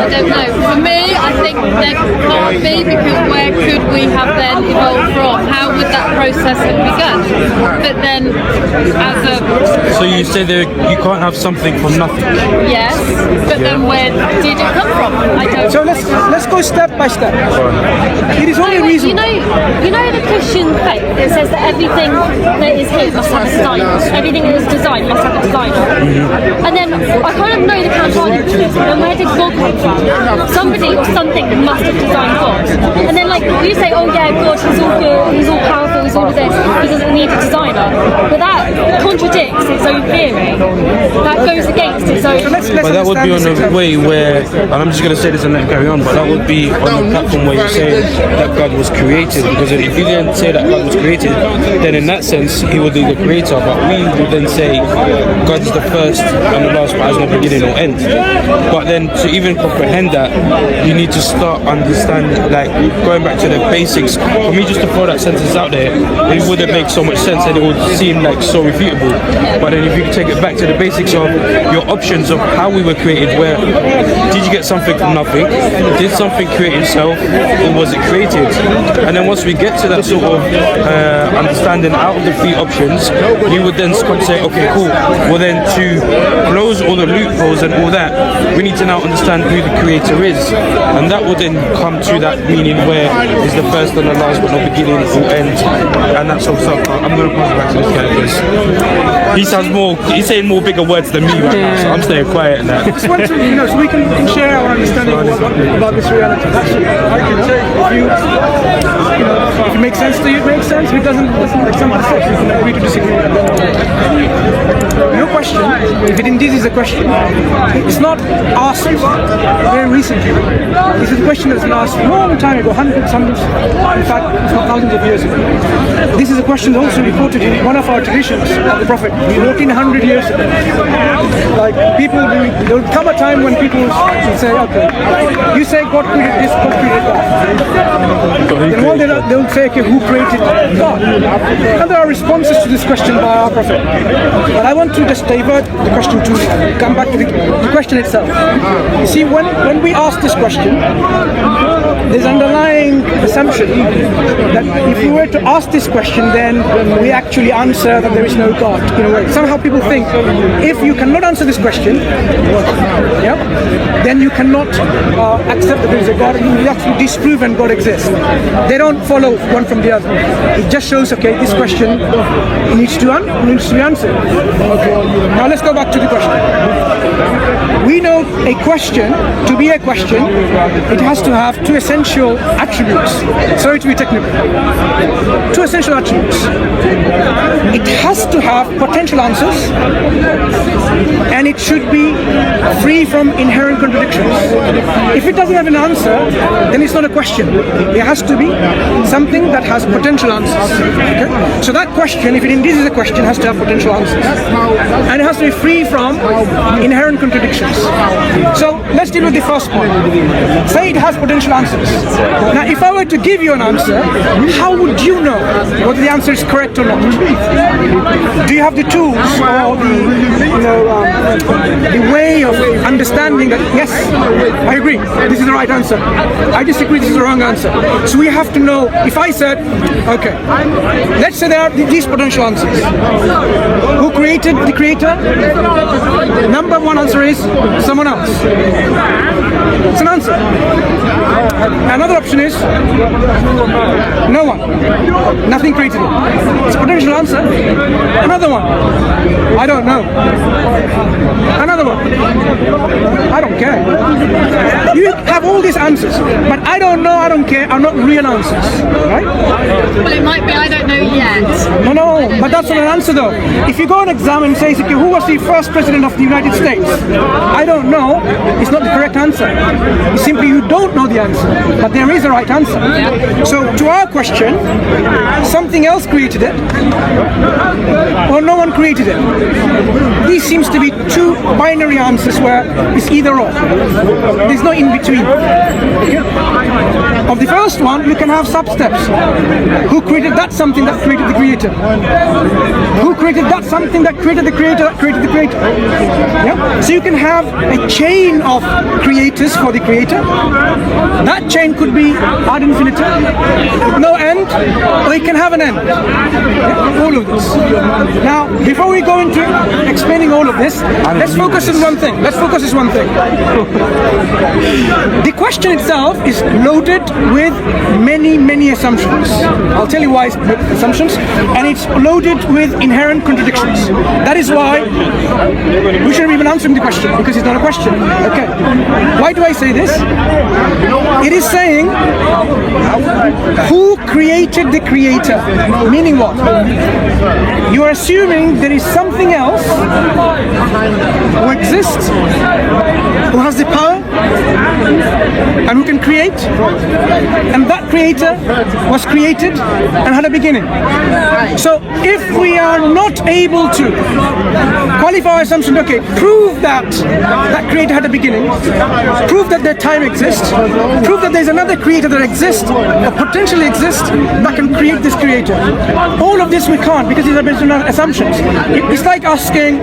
I don't know. For me, I think there can't be, because where could we have then evolved from? How would that process have begun? But then, as a... So you say that you can't have something from nothing? Yes, but then where did it come from? I don't So let's go step by step. It is only reason. You know the Christian faith that says that everything that is here must have a designer. Everything that is designed must have a designer. And then I kind of know the counterargument to this, but then where did God come from? Somebody or something must have designed God. And then like you say, oh yeah, God, he's all good, he's all powerful, he's all this, he doesn't need a designer. But that contradicts its own theory. That goes against its own. But that would be on a way where, and I'm just going to say this and let carry on, but that would be on a platform where you're saying that God was created, because if you didn't say that God was created, then in that sense he would be the creator, but we would then say God is the first and the last, but has no beginning or end. But then to even comprehend that, you need to start understanding, like going back to the basics. For me, just to throw that sentence out there, it wouldn't make so much sense and it would seem like so refutable. But then if you take it back to the basics of your options of how we were created, where did you get something from nothing? Did something create itself, or was it created? And then once we get to that sort of understanding out of the three options, you would then say, okay, cool. Well then, to close all the loopholes and all that, we need to now understand who the creator is, and that would then come to that meaning where is the first and the last, but no beginning or end, and that sort of stuff. I'm going to pass it back to this guy because he's saying more bigger words than me right now, so I'm staying quiet in that. Just want to, so we can share our understanding about this reality. If it makes sense to you, it makes sense. If it doesn't make sense, we can agree to disagree. No question, if it indeed is a question, it's not asked very recently. This is a question that's been asked a long time ago, hundreds, in fact, thousands of years ago. This is a question also reported in one of our traditions of the Prophet, 1400 years ago. Like people, there will come a time when people will say, okay, you say God created this, God created that. And what they will say, okay, who created God? And there are responses to this question by our Prophet. But I want to just divert the question to come back to the question itself. You see, when we ask this question, there's underlying assumption that if we were to ask this question, then we actually answer that there is no God, in a way. Somehow people think, if you cannot answer this question, then you cannot accept that there is a God, and you have to disprove and God exists. They don't follow one from the other. It just shows, okay, this question needs to be answered. Okay. Now let's go back to the question. We know a question, to be a question, it has to have two essential attributes. Sorry to be technical. Two essential attributes. It has to have potential answers, and it should be free from inherent contradictions. If it doesn't have an answer, then it's not a question. It has to be something that has potential answers. Okay? So that question, if it indeed is a question, has to have potential answers. And it has to be free from inherent contradictions. So let's deal with the first point. Say it has potential answers. Now, if I were to give you an answer, how would you know whether the answer is correct or not? Do you have the tools or the way of understanding that, yes, I agree, this is the right answer. I disagree, this is the wrong answer. So we have to know, if I said, okay, let's say there are these potential answers. Who created the creator? Number one answer is someone else. It's an answer. Another option is no one. Nothing created it. It's a potential answer. Another one. I don't know. Another one. I don't care. You have all these answers, but I don't know, I don't care are not real answers. Right? Well, it might be I don't know yet. No, but that's not an answer though. If you go and examine and say, okay, who was the first president of the United States? I don't know. It's not the correct answer. It's simply you don't know the answer, but there is a right answer. Yeah. So to our question, something else created it, or no one created it. These seems to be two binary answers where it's either or. There's no in between. Okay? Of the first one, you can have sub-steps. Who created that something that created the creator? Who created that something that created the creator that created the creator? Yeah? So you can have a chain of creators creators for the creator. That chain could be ad infinitum, no end, or it can have an end. All of this. Now, before we go into explaining all of this, let's focus on one thing. The question itself is loaded with many assumptions. I'll tell you why it's assumptions, and it's loaded with inherent contradictions. That is why we shouldn't even answer the question, because it's not a question. Okay. Why do I say this? It is saying, who created the creator? Meaning what? You are assuming there is something else who exists, who has the power, and who can create, and that creator was created and had a beginning. So if we are not able to qualify our assumption, okay, prove that that creator had a beginning, prove that their time exists, prove that there's another creator that exists or potentially exists that can create this creator. All of this we can't, because these are based on assumptions. It's like asking,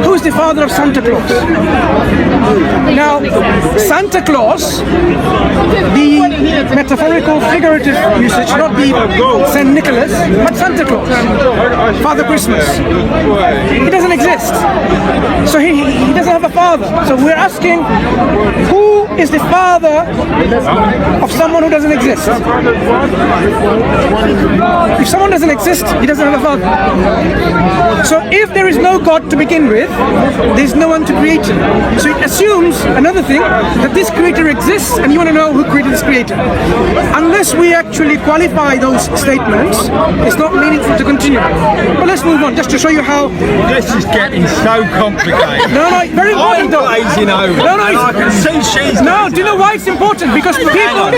who's the father of Santa Claus? Now, Santa Claus, the metaphorical, figurative usage, not the Saint Nicholas, but Santa Claus, Father Christmas. He doesn't exist. So he doesn't have a father. So we're asking, who is the father of someone who doesn't exist? If someone doesn't exist, he doesn't have a father. So if there is no God to begin with, there's no one to create him. So it assumes another thing, that this creator exists, and you want to know who created this creator. Unless we actually qualify those statements, it's not meaningful to continue. But let's move on, just to show you how... This is getting so complicated. No, very important though. I'm glazing over. No, and I can see she's... No, do you know why it's important? Because people...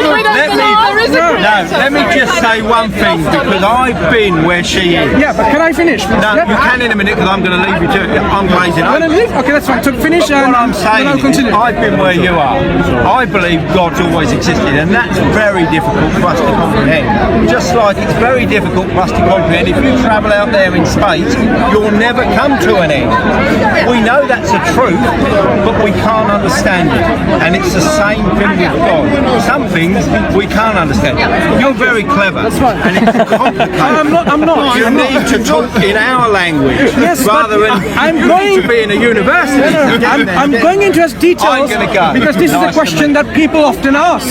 Let me just say one thing, because I've been where she is. Yeah, but can I finish? No, you can in a minute, because I'm going to leave you to it. I'm glazing over. I'm going to leave? Okay, that's fine. So finish and what I'm saying then I'll continue. is, I've been where you are. I believe God's always existed, and that's very difficult for us to comprehend. Just like it's very difficult for us to comprehend, if you travel out there in space, you'll never come to an end. We know that's a truth, but we can't understand it. And it's the same thing with God. Some things we can't understand. You're very clever, and it's complicated. I'm not. You need to talk in our language, yes, rather than to be in a university. I'm going into as details because this is a question that people often ask.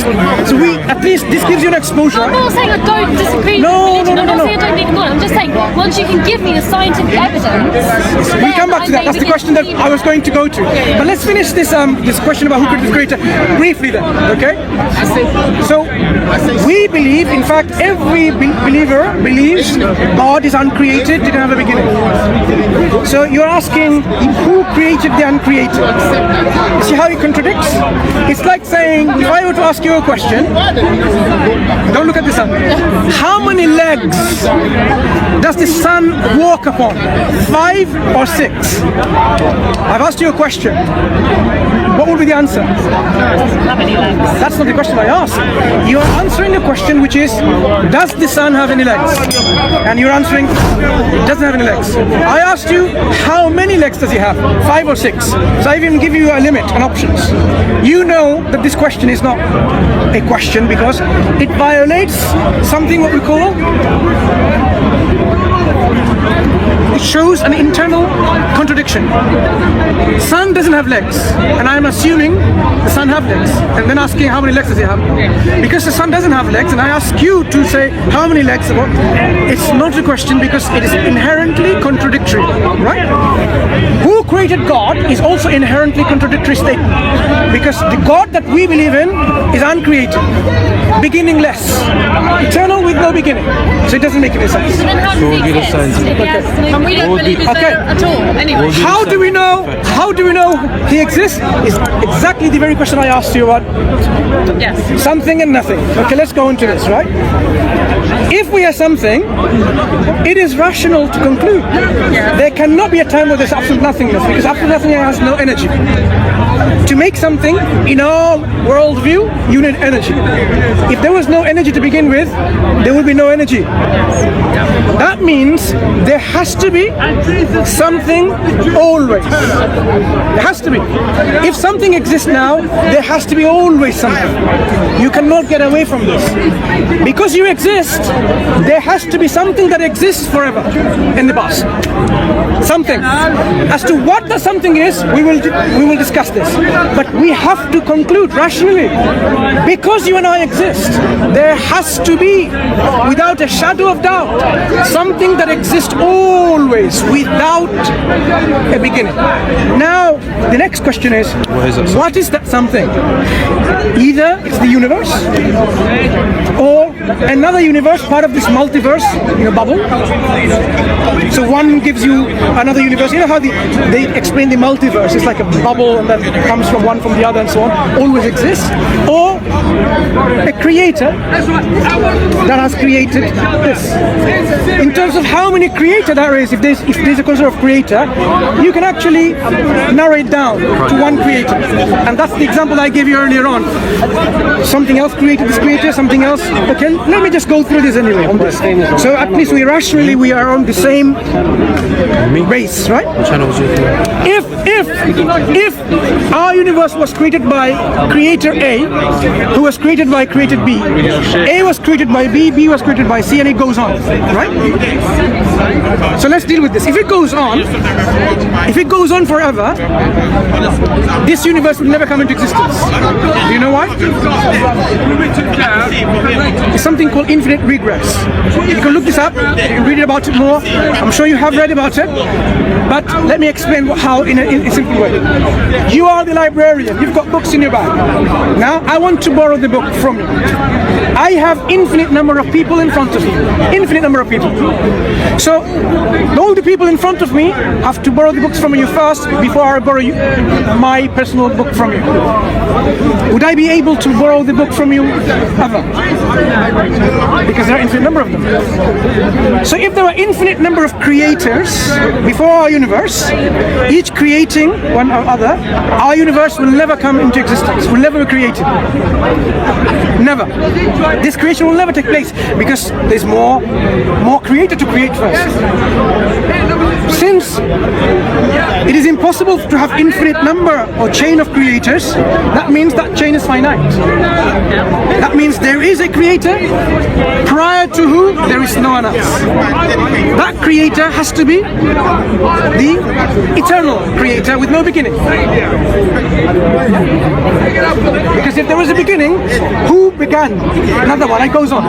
So at least this gives you an exposure. I'm not saying I don't disagree with religion. I'm not saying I don't need God. I'm just saying, once you can give me the scientific evidence, we come back to that. That's the question that I was going to go to. But let's finish this this question about who created the creator briefly then, okay? So we believe, in fact, every believer believes God is uncreated, didn't have a beginning. So you're asking, who created the uncreated? See how it contradicts? It's like saying, if I were to ask you a question, don't look at the sun. How many legs does the sun walk upon? 5 or 6? I've asked you a question. What would be the answer? That's not the question I asked. You are answering a question which is, does the sun have any legs? And you're answering, it doesn't have any legs. I asked you, how many legs does he have? 5 or 6? So I even give you a limit and options. You know that this question is not a question because it violates something what we call, it shows an internal contradiction. Sun doesn't have legs, and I'm assuming the sun have legs, and then asking how many legs does he have? Because the sun doesn't have legs, and I ask you to say how many legs. It's not a question because it is inherently contradictory, right? Who created God is also inherently contradictory statement, because the God that we believe in is uncreated, beginningless, eternal with no beginning. So it doesn't make any sense. So then how does he exist? And we don't believe he's there at all. Anyway. How do we know he exists? Is exactly the very question I asked you about. Yes. Something and nothing. Okay, let's go into this, right? If we are something, it is rational to conclude there cannot be a time where there's absolute nothingness, because absolute nothingness has no energy. To make something in our worldview, you need energy. If there was no energy to begin with, there would be no energy. That means there has to be something always. There has to be. If something exists now, there has to be always something. You cannot get away from this. Because you exist, there has to be something that exists forever in the past. Something. As to what the something is, we will discuss this. But we have to conclude rationally, because you and I exist, there has to be, without a shadow of doubt, something that exists always without a beginning. Now, the next question is, what is that something? Either it's the universe, or another universe, part of this multiverse, bubble. So one gives you another universe. You know how they explain the multiverse? It's like a bubble and then it comes from one from the other and so on. Always exists. Or a creator that has created this. In terms of how many creator there is, if there's a concept of creator, you can actually narrow it down to one creator. And that's the example I gave you earlier on. Something else created this creator, something else. Okay, let me just go through this anyway on this. So at least we are on the same race, right? If our universe was created by creator A, who was created by creator B, A was created by B, B was created by C, and it goes on, right? So let's deal with this. If it goes on forever, this universe will never come into existence. Do you know why? It's something called infinite regress. You can look this up, you can read about it more. I'm sure you have read about it, but let me explain how in a simple way. You are the librarian, you've got books in your bag. Now I want to borrow the book from you. I have infinite number of people in front of me. Infinite number of people. So all the people in front of me have to borrow the books from you first before I borrow my personal book from you. Would I be able to borrow the book from you ever? Because there are infinite number of them. So if there were infinite number of creators before our universe, each creating one or other, our universe will never come into existence, will never be created. Never. This creation will never take place because there's more creator to create first. Since it is impossible to have infinite number or chain of creators, that means that chain is finite. That means there is a creator prior to whom there is no one else. That creator has to be the eternal creator with no beginning. Because if there was a beginning, who began? Another one, it goes on.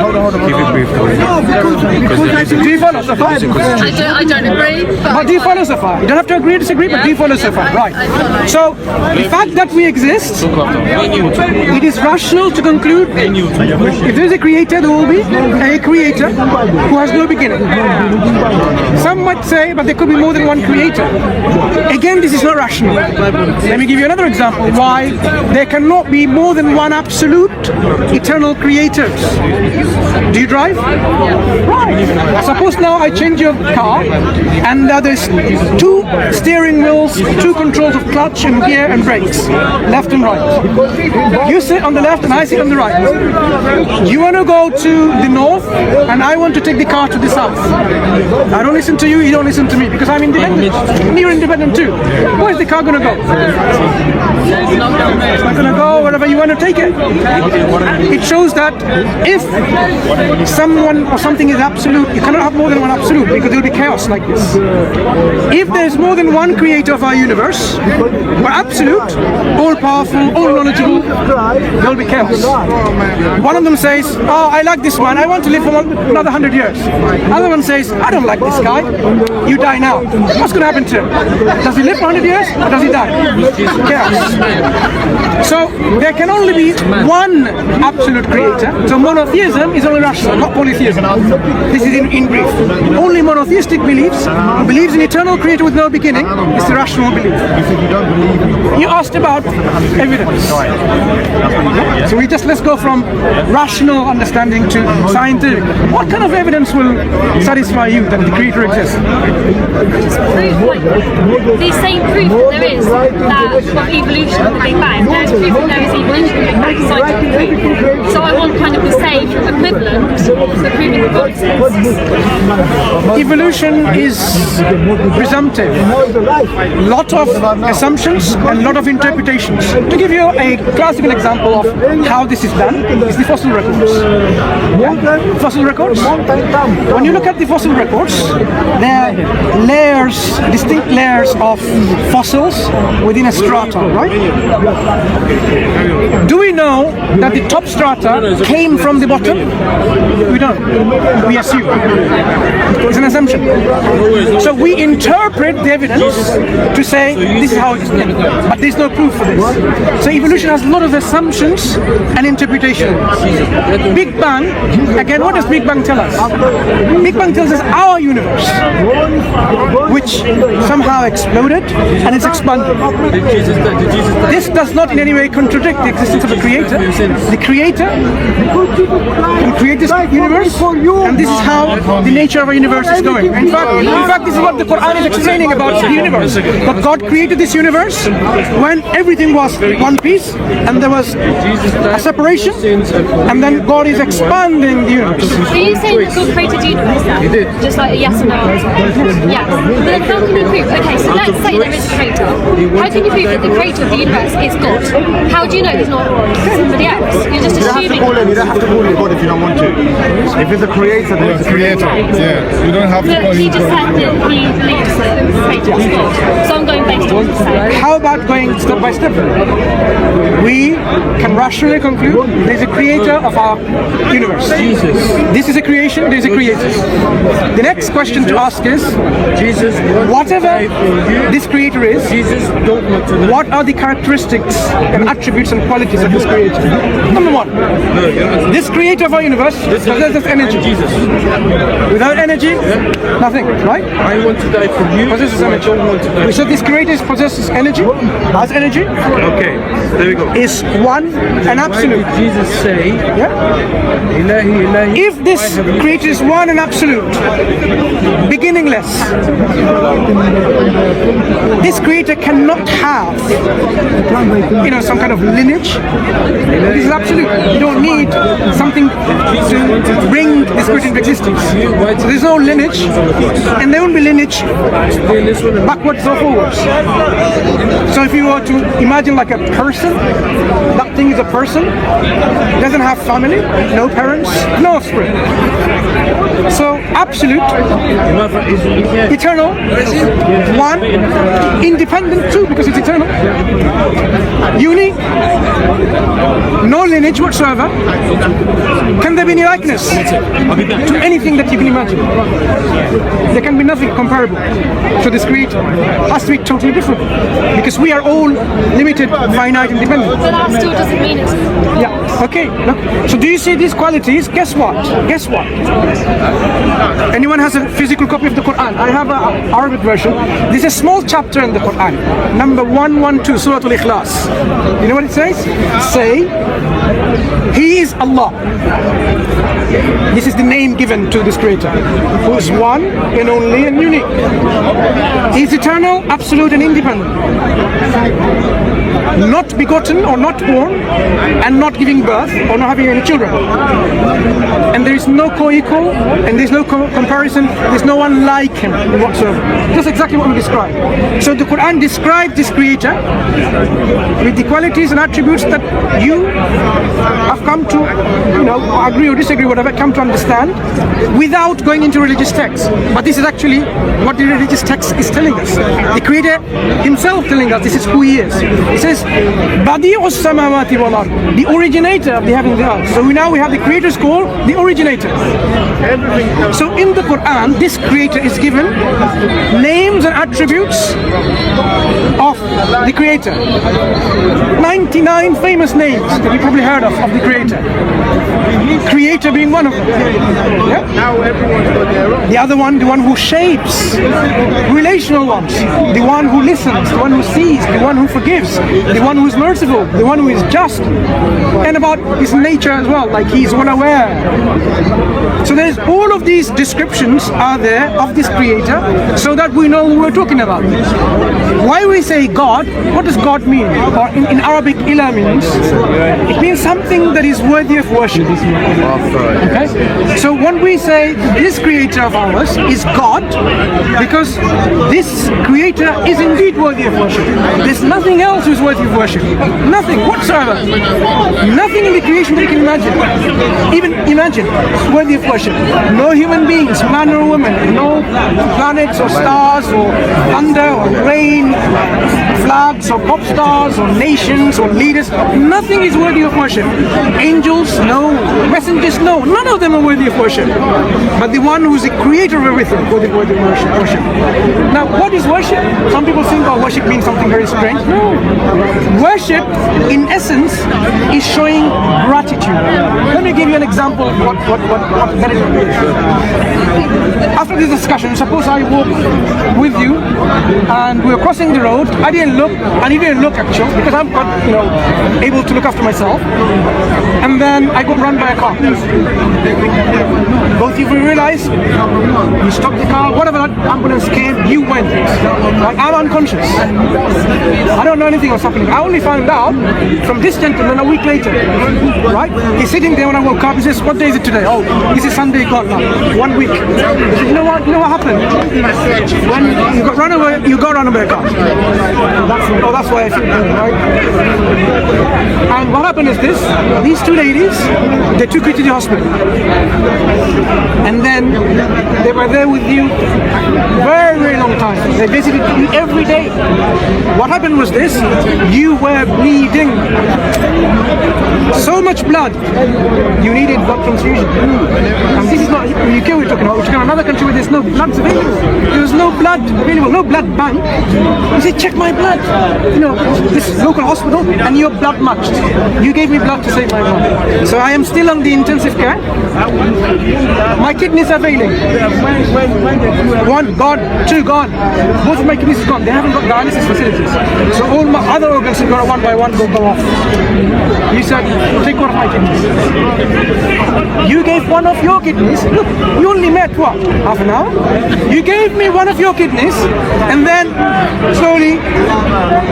Hold on. Keep it brief. Do you follow so far? I don't agree. But do you follow so far? You don't have to agree or disagree, but do you follow so far? Right. So the fact that we exist, it is rational to conclude if there is a creator, there will be a creator who has no beginning. Some might say, but there could be more than one creator. Again, this is not rational. Let me give you another example why there cannot be more than one absolute eternal creators. Do you drive? Right. Suppose now I change your car and there's two steering wheels, two controls of clutch and gear and brakes, left and right. You sit on the left and I sit on the right. You want to go to the north and I want to take the car to the south. I don't listen to you, you don't listen to me because I'm independent. And you're independent too. Where's the car going to go? It's not going to go wherever you want to take it. It shows that if someone or something is absolute, you cannot have more than one absolute because there will be chaos like this. If there's more than one creator of our universe, we're absolute, all powerful, all knowledgeable, there will be chaos. One of them says, oh, I like this one, I want to live for another 100 years. Other one says, I don't like this guy, you die now. What's going to happen to him? Does he live for 100 years or does he die? Chaos. So there can only be one absolute creator. So monotheism is only rational, not polytheism. This is in brief. Only monotheistic beliefs, who believes in eternal creator with no beginning, is the rational belief. You asked about evidence. So let's go from rational understanding to scientific. What kind of evidence will satisfy you that the creator exists? Proof, like the same proof that there is that of evolution of the Big Bang. There's proof that there is evolution of the Big Bang, scientific proof. So I want kind of the same equivalent for proving that God exists. Evolution is presumptive. Lot of assumptions and lot of interpretations. To give you a classical example of how this is done is the fossil records. Fossil records. When you look at the fossil records, there are layers, distinct layers of fossils within a strata, right? Do we know that the top strata came from the bottom? We don't. We assume. It's an assumption. So we interpret the evidence to say this is how it is done. But there's no proof for this. So evolution has a lot of assumptions and interpretation. Big Bang, again, what does Big Bang tell us? Big Bang tells us our universe, which somehow exploded and is expanding. This does not in any way contradict the existence of the creator. The creator can create this universe, and this is how the nature of our universe is going. In fact, this is what the Quran is explaining about the universe. That God created this universe when everything was one piece, and there was a separation, and then God is expanding the universe. Are you saying that God created the universe then? He did. Just like a yes or no answer? Yes. But then how can you prove? Okay, so let's say there is a creator. How can you prove that the creator of the universe is God? How do you know he's not somebody else? You're just assuming. You don't have to call him God if you don't want to. If it's a creator, then it's a creator. Yeah, you don't have to call But he him just God. said that he believes that the creator is God. So I'm going based on what he's saying. How about going step by step? We can rationally conclude there's a creator of our universe. Jesus. This is a creation, there's a creator. The next question to ask is, Jesus. whatever this creator is, Jesus don't want to know. what are the characteristics and attributes and qualities of this creator? Number one, this creator of our universe possesses energy. Jesus. Without energy, nothing, right? I want to die for you. Possesses I energy. don't want to die. We said this creator possesses energy, has energy, Okay, there we go. is one and Why absolute. did Jesus say, Yeah? Ilahi, Ilahi? If this creator is one and absolute, beginningless, this creator cannot have, some kind of lineage. This is absolute. You don't need something to bring this creator into existence. So there's no lineage, and there won't be lineage backwards or forwards. So if you were to imagine like a person, that thing is a person, doesn't have family, no parents, no offspring. So absolute, eternal, one, independent too because it's eternal, unique, no lineage whatsoever. Can there be any likeness to anything that you can imagine? There can be nothing comparable to this creator. It has to be totally different because we are all limited, finite, and dependent. But that still doesn't mean it's. Yeah, okay. Look. So do you see these qualities? Guess what? Guess what? Anyone has a physical copy of the Quran? I have an Arabic version. There's a small chapter in the Quran, number 112, Surah Al-Ikhlas. You know what it says? Say, He is Allah. This is the name given to this creator, who is one and only and unique. He is eternal, absolute, and independent. Not begotten or not born, and not giving birth or not having any children. And there is no co-equal, and there is no comparison. There is no one like him whatsoever. That's exactly what we describe. So the Quran describes this creator with the qualities and attributes that you have come to, agree or disagree, whatever, come to understand without going into religious texts. But this is actually what the religious text is telling us. The creator himself telling us this is who he is. He says, Badi'us samawati wal ard, the originator of the heaven and the earth. So now we have the creator's call, the originator. So in the Quran, this creator is given names and attributes of the creator. 99 famous names that you probably heard of the creator. Creator being one of them. Yeah? The other one, the one who shapes. Relational ones. The one who listens, the one who sees, the one who forgives, the one who is merciful, the one who is just. And about his nature as well, like he is well aware. So there's all of these descriptions are there of this creator so that we know who we're talking about. Why we say God, what does God mean? Or in Arabic, ilah means, it means something that is worthy of worship. Okay? So when we say this creator of ours is God, because this creator is indeed worthy of worship. There's nothing else who's worthy of worship. Nothing whatsoever. Nothing in the creation that you can imagine. Even imagine worthy of worship. No human beings, man or woman, no planets or stars or thunder or rain, flags or pop stars or nations or leaders. Nothing is worthy of worship. Angels, no. Messengers, no. None of them are worthy of worship. But the one who's the creator of everything, worthy of worship. Now, what is worship? Some people think, oh, worship means something very strange. No. Worship, in essence, is showing gratitude. Let me give you an example of what that is. After this discussion, suppose I walk with you and we're crossing the road. I didn't look, and you didn't look actually, because I'm not, able to look after myself. And then I got run by a car. Both of you realize, you stopped the car, whatever that ambulance came, you went. Like, I'm unconscious. I don't know anything was happening. I only found out from this gentleman a week later. Right? He's sitting there when I woke up. He says, what day is it today? Oh, this is Sunday gone now. 1 week. He said, you know what happened? When you got run over, by a car. That's why I feel good, right? And what happened is this, these two ladies, they took you to the hospital. And then they were there with you very, very long time. They visited you every day. What happened was this, you were bleeding. So much blood, you needed blood transfusion. And this is not the UK we're talking about. We're talking about another country where there's no blood available. There was no blood available, no blood bank. You said, check my blood. This local hospital, and your blood matched. You gave me blood to save my blood. So I am still on the intensive care. My kidneys are failing. One gone, two gone. Both of my kidneys are gone. They haven't got dialysis facilities. So all my other organs are going to one by one go off. You said, take one of my kidneys. You gave one of your kidneys. Look, you only met what? Half an hour? You gave me one of your kidneys, and then slowly,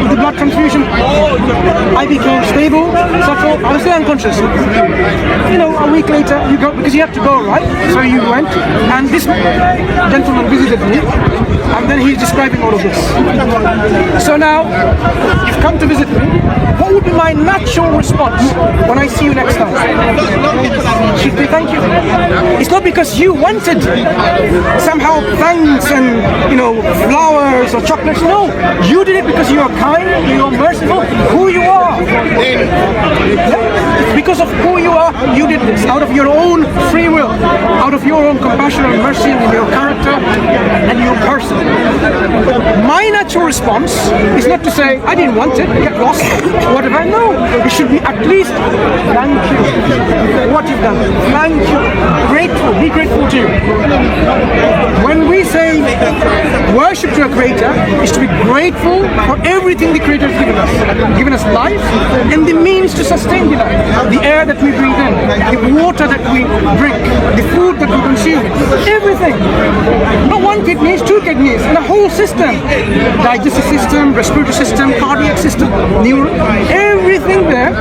with the blood transfusion, I became stable, settled. I was still unconscious. A week later, you go, because you have to go, right? So you went, and this gentleman visited me, and then he's describing all of this. So now, you've come to visit me. What would be my natural response when I see you next time? Should be thank you. It's not because you wanted somehow thanks and flowers or chocolates. No, you did it because you are kind, you are merciful, who you are. Yeah? Because of who you are, you did this out of your own free will, out of your own compassion and mercy and your character and your person. My natural response is not to say, I didn't want it, get lost, whatever. No, it should be at least, thank you for what you've done. Thank you. Grateful. Be grateful to you. When we say worship to a creator, is to be grateful for everything the creator has given us. Given us life and the means to sustain the life. The air that we breathe in, the water that we drink, the food that we consume, everything. Not one kidney, two kidneys, and a whole system. Digestive system, respiratory system, cardiac system, neural, everything there.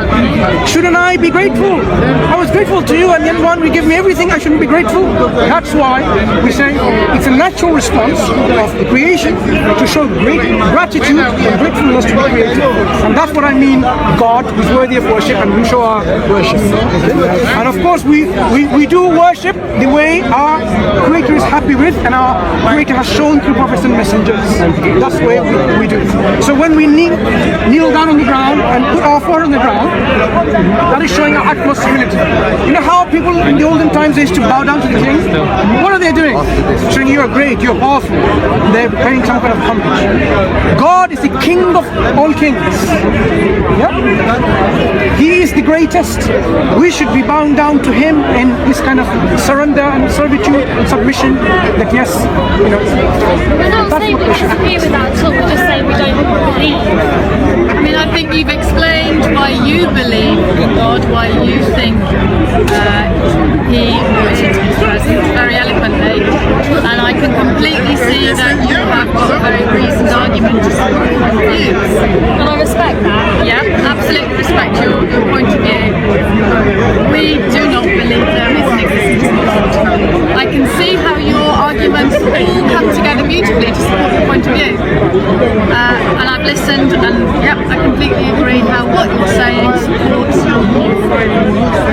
Shouldn't I be grateful? I was grateful to you, and then one will give me everything, I shouldn't be grateful. That's why we say it's a natural response of the creation to show great gratitude and gratefulness to the creator. And that's what I mean, God is worthy of worship, and we show our worship. And of course we do worship the way our creator is happy with, and our creator has shown through prophets and messengers. That's the way we do it. So when we kneel down on the ground and put our forehead on the ground, that is showing our utmost humility. You know how people in the olden times used to bow down to the king? What are they doing? Saying you are great, you are powerful. They're paying some kind of homage. God is the king of all kings. Yeah? He is the greatest. We should be bound down to him in this kind of surrender and servitude and submission. That yes, you know. We're not saying we disagree with that at all, we're just saying we don't believe. I mean, I think you've explained why you believe in God, why you think He is present very eloquently, and I can completely see that you have got a very reasoned argument to support your views. And I respect that. Yeah, absolutely respect your point of view. We do not believe there is an existence of God. I can see how your arguments all come together beautifully to support your point of view. And I've listened, and yeah, I completely agree how what you're saying supports your view.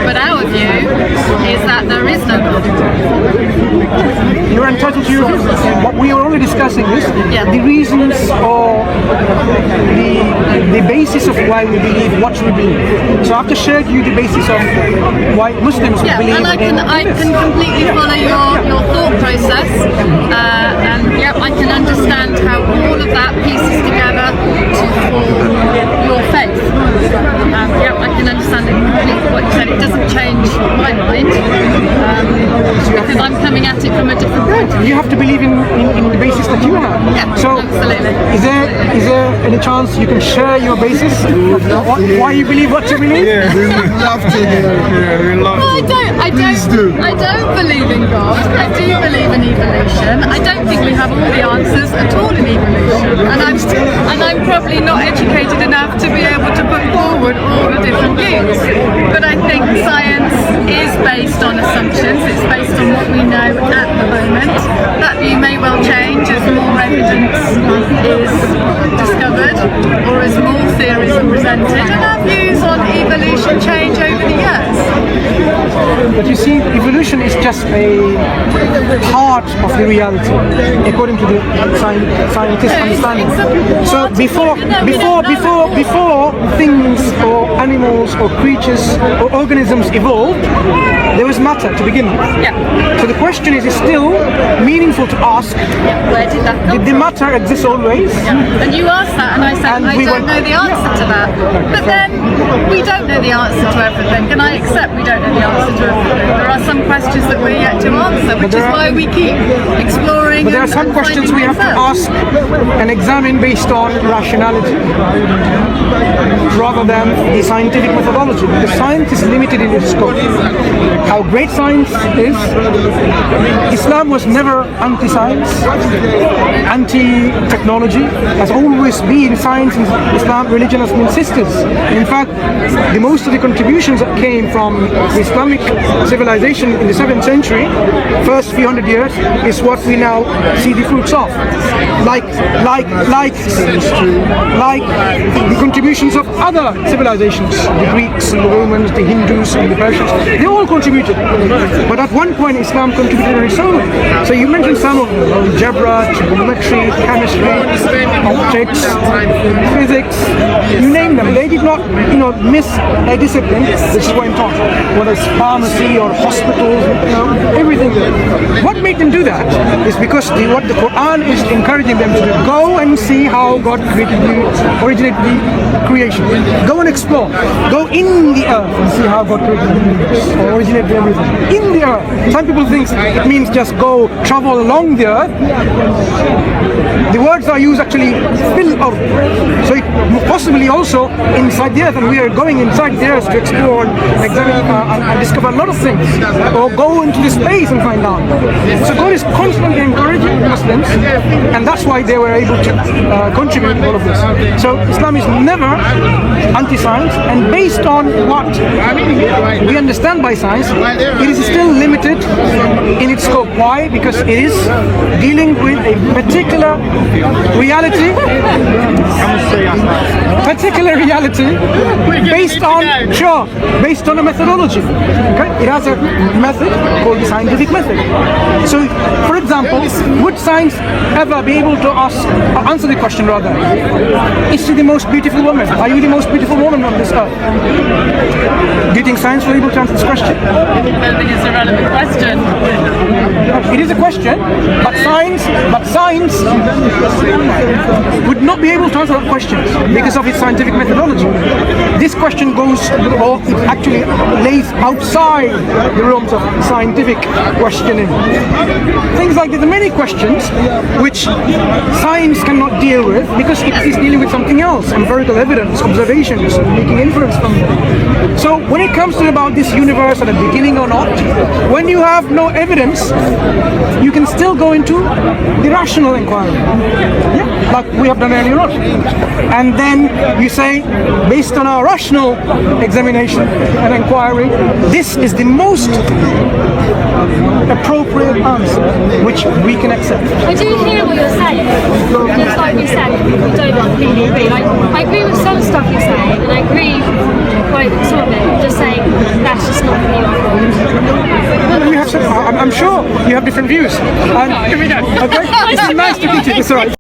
But our view is that there is no God. You're entitled to your view. What we are only discussing is the reasons or the basis of why we believe what we believe. So I've just shared you the basis of why Muslims believe. And I can completely follow your thought process, and yeah, I can understand how all of that pieces together to form your faith. Yeah, I can understand it completely what you said. It doesn't change my mind because I'm coming at it from a different point of view. You have to believe in the basis that you have. Yeah, so absolutely. Is there any chance you can share your basis? Why you believe what you believe? Yeah, we would love to. Yeah, we love Well, I don't believe in God. I do believe in evolution. I don't think we have all the answers at all in evolution, and I'm probably not educated enough to be able to put forward all the different views. But I think science is based on assumptions. It's based on what we know at the moment. That view may well change as more evidence is discovered or as more theories are presented, and our views on evolution change over the years. But you see, evolution is just a part of the reality, according to the scientific understanding. So before things or animals or creatures or organisms evolved, there was matter to begin with. Yeah. So the question is still meaningful to ask. Yeah. Where did that come Did the matter exist always? Yeah. And you asked that, and I said, I don't know the answer to that. But then, we don't know the answer to everything, and I accept we don't know the answer to everything. There are some questions that we're yet to answer, which is why we keep exploring. But there are some questions we have to ask and examine based on rationality, rather than the scientific methodology, because science is limited in its scope. How great science is, Islam was never anti-science, anti-technology, has always been science and Islam, religion has been sisters. In fact, the most of the contributions that came from the Islamic civilization in the 7th century, first few hundred years, is what we now see the fruits of. Like the contributions of other civilizations, the Greeks and the Romans, the Hindus and the Persians, they all contributed. But at one point Islam contributed on its own. So you mentioned some of them, algebra, trigonometry, chemistry, optics, physics, you name them. They did not, miss a discipline. This is what I'm talking about. Whether it's pharmacy or hospitals, everything. What made them do that is because what the Quran is encouraging them to do. Go and see how God originated the creation. Go and explore. Go in the earth and see how God created the universe or originated everything. In the earth. Some people think it means just go travel along the earth. The words are used actually fil earth. So it possibly also inside the earth, and we are going inside the earth to explore and examine and discover a lot of things. Or go into the space and find out. So God is constantly encouraging Muslims, and that's why they were able to contribute all of this. So Islam is never anti-science, and based on what we understand by science, it is still limited in its scope. Why? Because it is dealing with a particular reality based based on, sure, based on a methodology. Okay? It has a method called the scientific method. So, for example, would science ever be able to answer the question rather, is she the most beautiful woman? Are you the most beautiful woman on this earth? Do you think science will be able to answer this question? I think it's a relevant question. It is a question, but science would not be able to answer that question because of its scientific methodology. This question goes, or it actually lays outside the realms of scientific questioning. Things like there are many questions which science cannot deal with because it is dealing with something else, empirical evidence, observations, making inference from them. So when it comes to about this universe at the beginning or not, when you have no evidence, you can still go into the rational inquiry, like we have done earlier on. And then you say, based on our rational examination and inquiry, this is the most appropriate answer which we can accept. I do hear what you're saying. Just like you said, we don't completely agree. Like, I agree with some stuff you say, and I agree with some of it. I'm just saying that's just not the You have some, I'm sure you have different views. And, okay, it's nice to meet you. It's all right.